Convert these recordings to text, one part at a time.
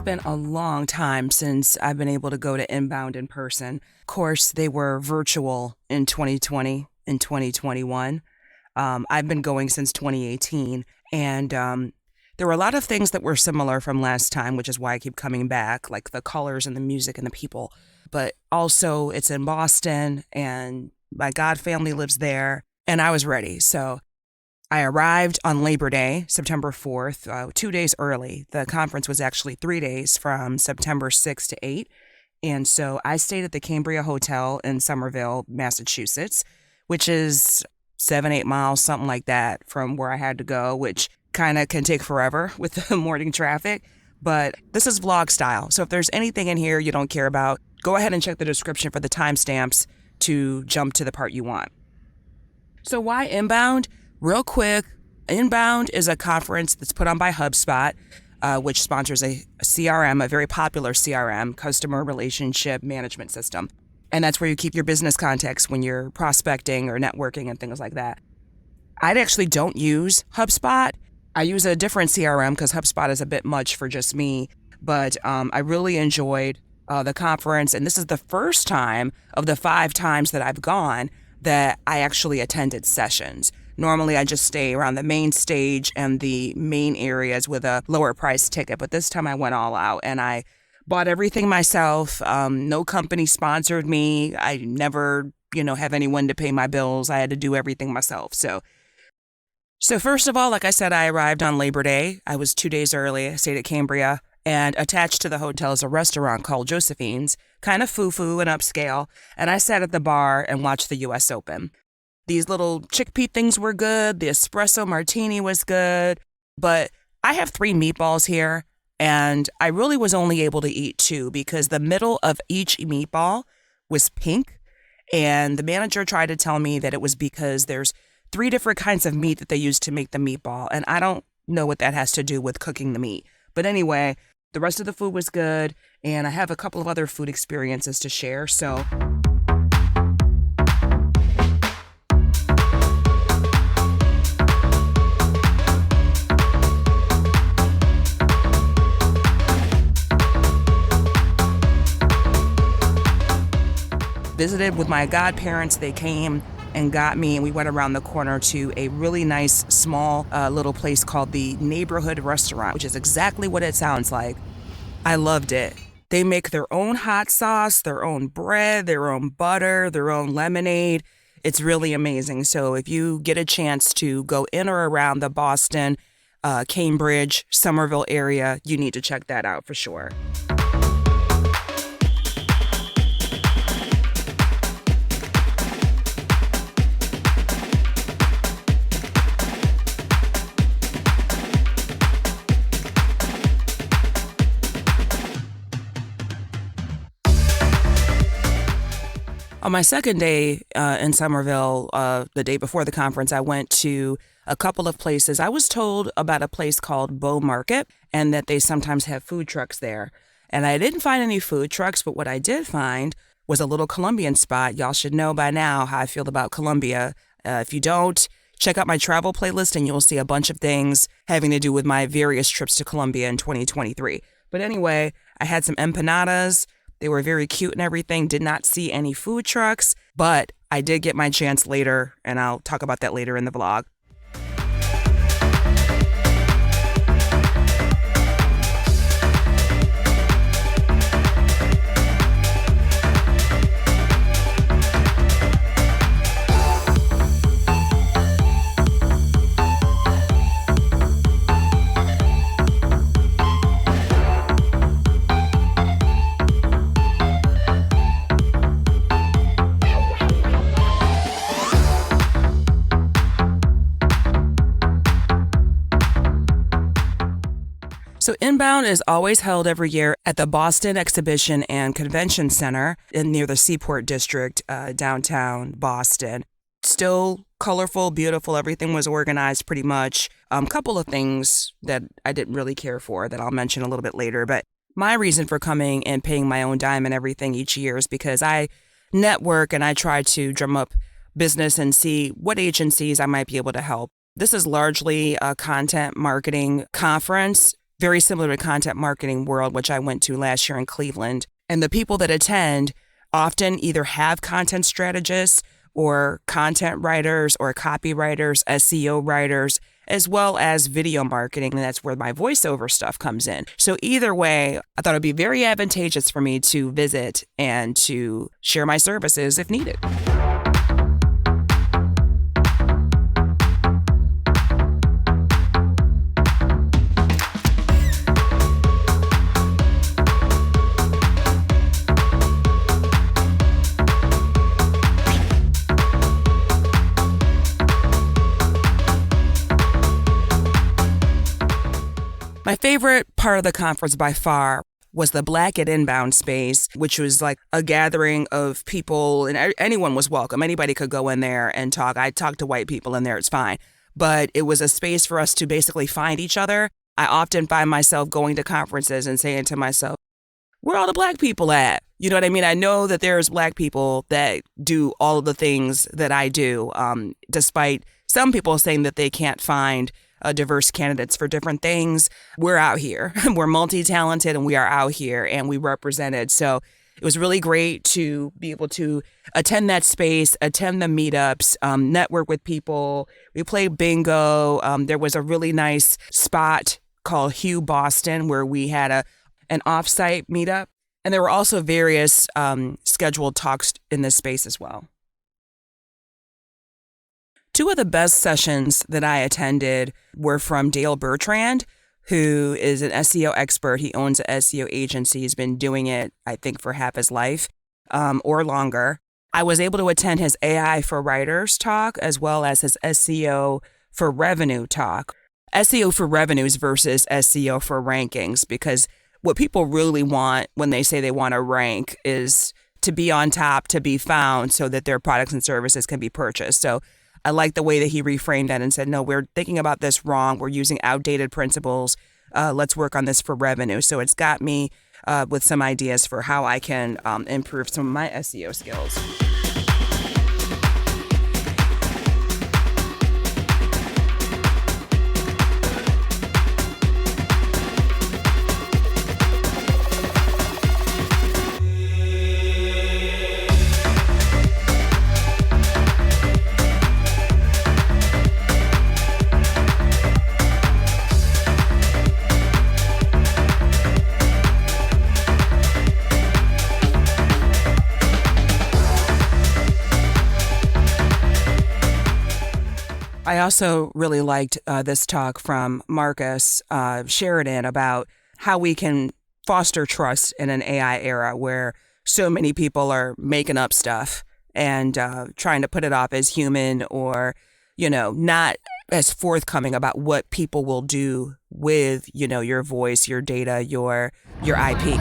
been a long time since I've been able to go to Inbound in person. Of course, they were virtual in 2020 and 2021. I've been going since 2018, and there were a lot of things that were similar from last time, which is why I keep coming back, like the colors and the music and the people. But also, it's in Boston, and my God family lives there, and I was ready. So I arrived on Labor Day, September 4th, 2 days early. The conference was actually 3 days from September 6th to 8th. And so I stayed at the Cambria Hotel in Somerville, Massachusetts, which is 7-8 miles, something like that, from where I had to go, which kind of can take forever with the morning traffic. But this is vlog style. So if there's anything in here you don't care about, go ahead and check the description for the timestamps to jump to the part you want. So why Inbound? Real quick, Inbound is a conference that's put on by HubSpot, which sponsors a CRM, a very popular CRM, customer relationship management system. And that's where you keep your business contacts when you're prospecting or networking and things like that. I actually don't use HubSpot. I use a different CRM because HubSpot is a bit much for just me. But I really enjoyed the conference. And this is the first time of the 5 times that I've gone that I actually attended sessions. Normally, I just stay around the main stage and the main areas with a lower price ticket. But this time I went all out and I bought everything myself. No company sponsored me. I never, have anyone to pay my bills. I had to do everything myself. So first of all, like I said, I arrived on Labor Day. I was 2 days early. I stayed at Cambria. And attached to the hotel is a restaurant called Josephine's, kind of foo-foo and upscale. And I sat at the bar and watched the U.S. Open. These little chickpea things were good. The espresso martini was good. But I have 3 meatballs here, and I really was only able to eat 2 because the middle of each meatball was pink. And the manager tried to tell me that it was because there's 3 different kinds of meat that they use to make the meatball. And I don't know what that has to do with cooking the meat. But anyway, the rest of the food was good. And I have a couple of other food experiences to share. So visited with my godparents. They came and got me, and we went around the corner to a really nice, small little place called the Neighborhood Restaurant, which is exactly what it sounds like. I loved it. They make their own hot sauce, their own bread, their own butter, their own lemonade. It's really amazing. So if you get a chance to go in or around the Boston, Cambridge, Somerville area, you need to check that out for sure. On my second day in Somerville, the day before the conference, I went to a couple of places. I was told about a place called Bow Market and that they sometimes have food trucks there. And I didn't find any food trucks, but what I did find was a little Colombian spot. Y'all should know by now how I feel about Colombia. If you don't, check out my travel playlist and you'll see a bunch of things having to do with my various trips to Colombia in 2023. But anyway, I had some empanadas. They were very cute and everything. Did not see any food trucks, but I did get my chance later, and I'll talk about that later in the vlog. So Inbound is always held every year at the Boston Exhibition and Convention Center near the Seaport District, downtown Boston. Still colorful, beautiful. Everything was organized pretty much. Couple of things that I didn't really care for that I'll mention a little bit later. But my reason for coming and paying my own dime and everything each year is because I network and I try to drum up business and see what agencies I might be able to help. This is largely a content marketing conference. very similar to Content Marketing World, which I went to last year in Cleveland. And the people that attend often either have content strategists or content writers or copywriters, SEO writers, as well as video marketing. And that's where my voiceover stuff comes in. So either way, I thought it'd be very advantageous for me to visit and to share my services if needed. My favorite part of the conference by far was the Black at Inbound space, which was like a gathering of people, and anyone was welcome. Anybody could go in there and talk. I talked to white people in there, it's fine. But it was a space for us to basically find each other. I often find myself going to conferences and saying to myself, where are all the Black people at? You know what I mean? I know that there's Black people that do all of the things that I do, despite some people saying that they can't find diverse candidates for different things. We're out here. We're multi-talented and we are out here and we represented. So it was really great to be able to attend that space, attend the meetups, network with people. We played bingo. There was a really nice spot called Hue Boston where we had an offsite meetup. And there were also various scheduled talks in this space as well. Two of the best sessions that I attended were from Dale Bertrand, who is an SEO expert. He owns an SEO agency. He's been doing it, I think, for half his life or longer. I was able to attend his AI for Writers talk as well as his SEO for Revenue talk. SEO for revenues versus SEO for rankings, because what people really want when they say they want to rank is to be on top, to be found so that their products and services can be purchased. So I like the way that he reframed that and said, no, we're thinking about this wrong. We're using outdated principles. Let's work on this for revenue. So it's got me with some ideas for how I can improve some of my SEO skills. I also really liked this talk from Marcus Sheridan about how we can foster trust in an AI era where so many people are making up stuff and trying to put it off as human or, not as forthcoming about what people will do with, your voice, your data, your IP.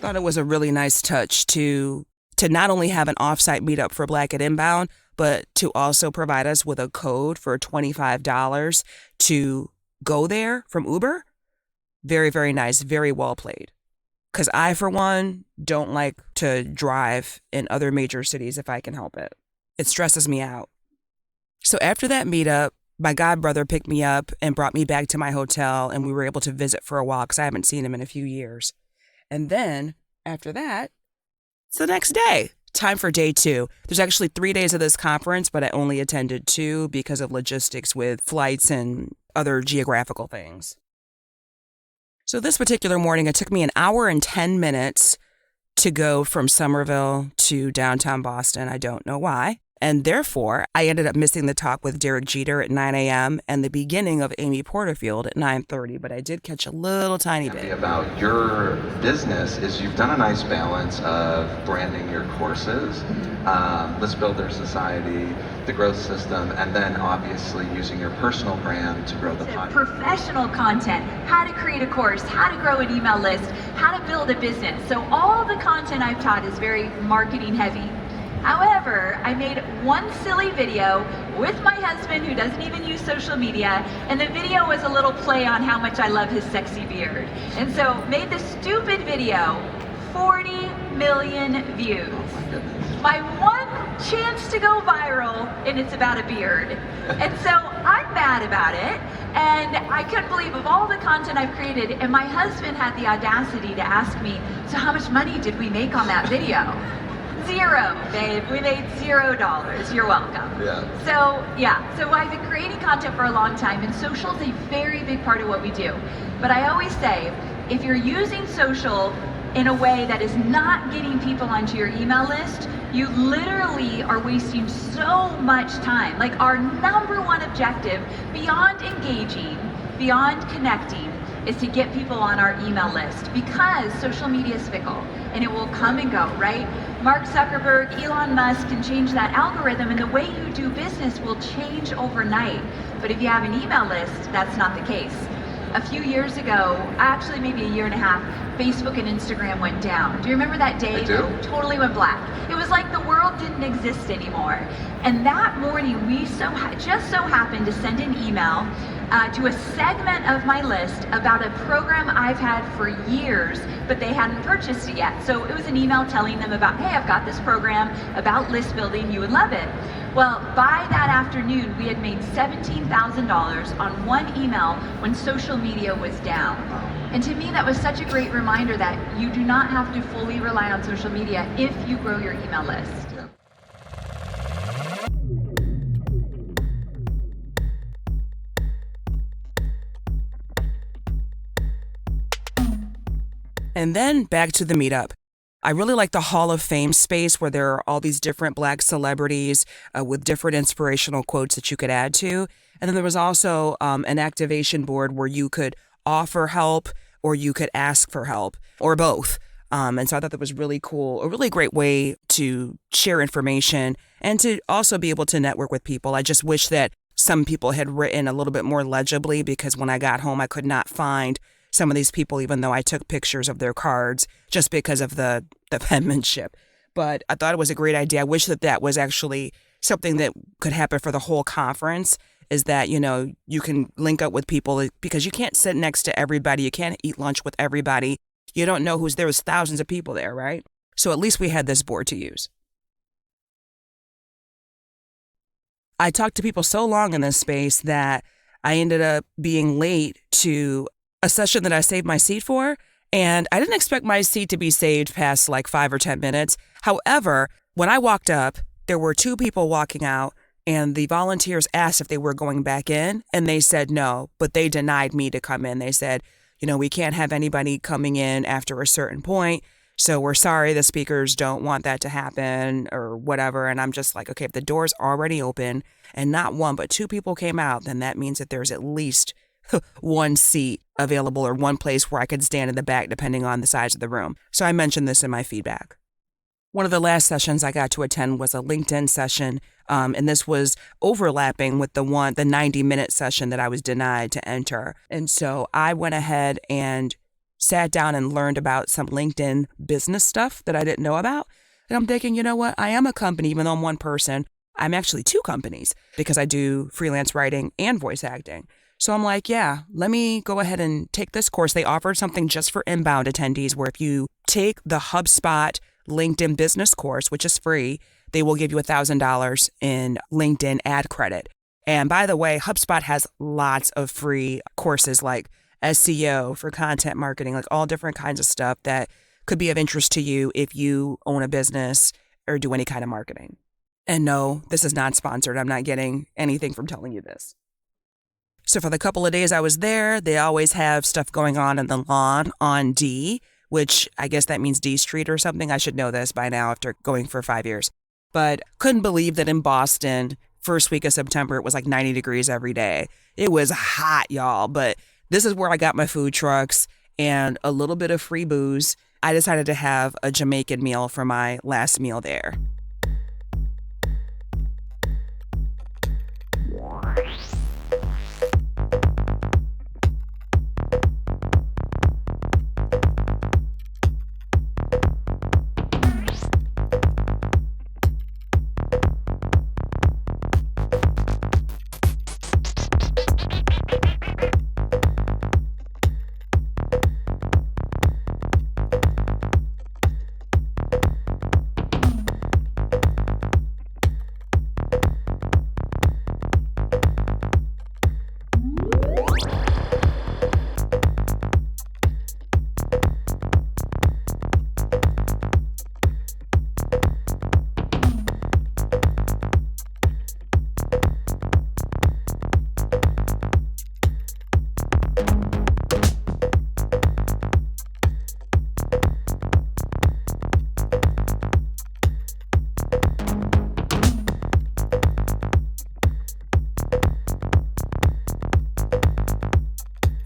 Thought it was a really nice touch to not only have an offsite meetup for Black at Inbound, but to also provide us with a code for $25 to go there from Uber. Very, very nice. Very well played. Because I, for one, don't like to drive in other major cities if I can help it. It stresses me out. So after that meetup, my godbrother picked me up and brought me back to my hotel, and we were able to visit for a while because I haven't seen him in a few years. And then after that, it's the next day. Time for day 2. There's actually 3 days of this conference, but I only attended 2 because of logistics with flights and other geographical things. So this particular morning, it took me an hour and 10 minutes to go from Somerville to downtown Boston. I don't know why. And therefore, I ended up missing the talk with Derek Jeter at 9 a.m. and the beginning of Amy Porterfield at 9:30, but I did catch a little tiny bit. About your business is you've done a nice balance of branding your courses, Let's Build Their Society, the growth system, and then obviously using your personal brand to grow the podcast. Professional content, how to create a course, how to grow an email list, how to build a business. So all the content I've taught is very marketing heavy. However, I made one silly video with my husband who doesn't even use social media, and the video was a little play on how much I love his sexy beard. And so made the stupid video 40 million views. My one chance to go viral, and it's about a beard. And so I'm mad about it, and I couldn't believe of all the content I've created, and my husband had the audacity to ask me, so how much money did we make on that video? Zero, babe. We made $0. You're welcome. So I've been creating content for a long time, and social is a very big part of what we do. But I always say, if you're using social in a way that is not getting people onto your email list, you literally are wasting so much time. Like, our number one objective, beyond engaging, beyond connecting, is to get people on our email list, because social media is fickle and it will come and go, right? Mark Zuckerberg, Elon Musk can change that algorithm, and the way you do business will change overnight. But if you have an email list, that's not the case. A few years ago, actually maybe a year and a half, Facebook and Instagram went down. Do you remember that day? I do. Totally went black. It was like the world didn't exist anymore. And that morning, we just so happened to send an email to a segment of my list about a program I've had for years, but they hadn't purchased it yet. So it was an email telling them about, hey, I've got this program about list building, you would love it. Well, by that afternoon, we had made $17,000 on one email when social media was down. And to me, that was such a great reminder that you do not have to fully rely on social media if you grow your email list. And then back to the meetup. I really like the Hall of Fame space where there are all these different Black celebrities with different inspirational quotes that you could add to. And then there was also an activation board where you could offer help or you could ask for help, or both. And so I thought that was really cool, a really great way to share information and to also be able to network with people. I just wish that some people had written a little bit more legibly, because when I got home, I could not find some of these people, even though I took pictures of their cards, just because of the penmanship. But I thought it was a great idea. I wish that that was actually something that could happen for the whole conference, is that, you know, you can link up with people, because you can't sit next to everybody. You can't eat lunch with everybody. You don't know there was thousands of people there, right? So at least we had this board to use. I talked to people so long in this space that I ended up being late to a session that I saved my seat for, and I didn't expect my seat to be saved past like 5 or 10 minutes. However, when I walked up, there were 2 people walking out, and the volunteers asked if they were going back in, and they said no, but they denied me to come in. They said, you know, we can't have anybody coming in after a certain point, so we're sorry, the speakers don't want that to happen or whatever. And I'm just like, okay, if the door's already open and not 1 but 2 people came out, then that means that there's at least 1 seat available, or 1 place where I could stand in the back, depending on the size of the room. So I mentioned this in my feedback. One of the last sessions I got to attend was a LinkedIn session, and this was overlapping with the 90-minute session that I was denied to enter. And so I went ahead and sat down and learned about some LinkedIn business stuff that I didn't know about. And I'm thinking, you know what? I am a company, even though I'm 1 person. I'm actually 2 companies, because I do freelance writing and voice acting. So I'm like, yeah, let me go ahead and take this course. They offered something just for inbound attendees, where if you take the HubSpot LinkedIn business course, which is free, they will give you $1,000 in LinkedIn ad credit. And by the way, HubSpot has lots of free courses like SEO for content marketing, like all different kinds of stuff that could be of interest to you if you own a business or do any kind of marketing. And no, this is not sponsored. I'm not getting anything from telling you this. So for the couple of days I was there, they always have stuff going on in the lawn on D, which I guess that means D Street or something. I should know this by now after going for 5 years. But couldn't believe that in Boston, first week of September, it was like 90 degrees every day. It was hot, y'all. But this is where I got my food trucks and a little bit of free booze. I decided to have a Jamaican meal for my last meal there.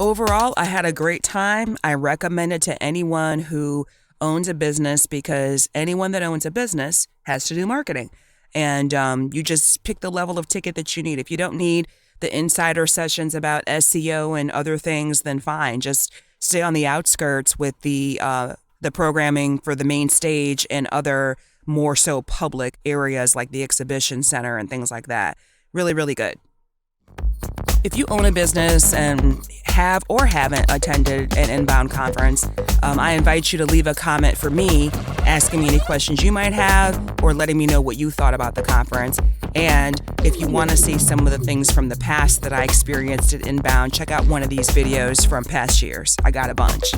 Overall, I had a great time. I recommend it to anyone who owns a business because anyone that owns a business has to do marketing. And you just pick the level of ticket that you need. If you don't need the insider sessions about SEO and other things, then fine. Just stay on the outskirts with the programming for the main stage and other more so public areas like the exhibition center and things like that. Really, really good. If you own a business and have or haven't attended an Inbound conference, I invite you to leave a comment for me, asking me any questions you might have or letting me know what you thought about the conference. And if you want to see some of the things from the past that I experienced at Inbound, check out one of these videos from past years. I got a bunch.